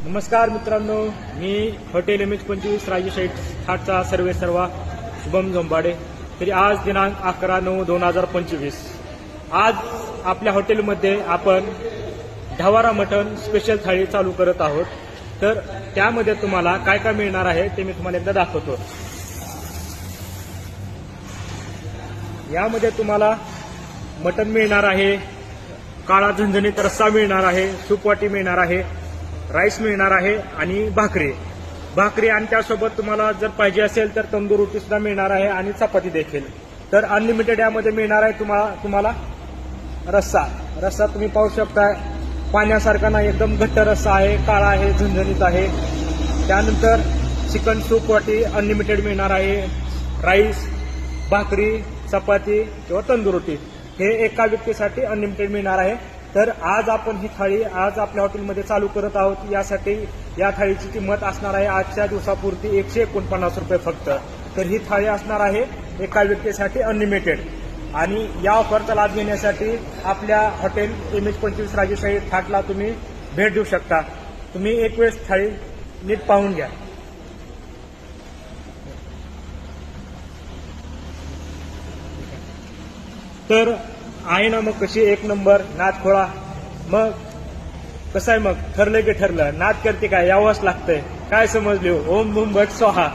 नमस्कार मित्रांनो, मी hotel MH25 राजेशाही थाटचा सर्वेसर्वा शुभम झोंबाडे. तरी आज दिनांक 11/9/2025 आज आपल्या हॉटेलमध्ये आपण ढवारा मटण स्पेशल थाळी चालू करत आहोत. तर त्यामध्ये तुम्हाला काय काय मिळणार आहे ते मी तुम्हाला एकदा दाखवतो. यामध्ये तुम्हाला मटण मिळणार आहे, काळा झणझणीत रस्सा मिळणार आहे, सूपवाटी मिळणार आहे, राईस मिळणार आहे आणि भाकरी आणि त्यासोबत तुम्हाला जर पाहिजे असेल तर तंदूर रोटी सुद्धा मिळणार आहे आणि चपाती देखील. तर अनलिमिटेड यामध्ये मिळणार आहे तुम्हाला रस्सा तुम्ही पाहू शकता. पाण्यासारखा नाही, एकदम घट्ट रस्सा आहे, काळा आहे, झणझणीत आहे. त्यानंतर चिकन सूप वाटी अनलिमिटेड मिळणार आहे, राईस, भाकरी, चपाती किंवा तंदूर रोटी हे एका व्यक्तीसाठी अनलिमिटेड मिळणार आहे. तर आज आपण ही थाळी आज आपल्या हॉटेलमध्ये चालू करत आहोत. यासाठी या थाळीची किंमत असणार आहे आजच्या दिवसापुरती 149 रुपये फक्त. तर ही थाळी असणार आहे एका व्यक्तीसाठी अनलिमिटेड. आणि या ऑफरचा लाभ घेण्यासाठी आपल्या हॉटेल MH25 राजेशाही थाटला तुम्ही भेट देऊ शकता. तुम्ही एक वेळेस थाळी नीट पाहून घ्या. तर आहे ना मग कशी एक नंबर नाद खोळा. मग कसं आहे, मग ठरलं की ठरलं, नाद करते काय यावंच लागतंय. काय समजले, ओम बूम भट स्वाहा.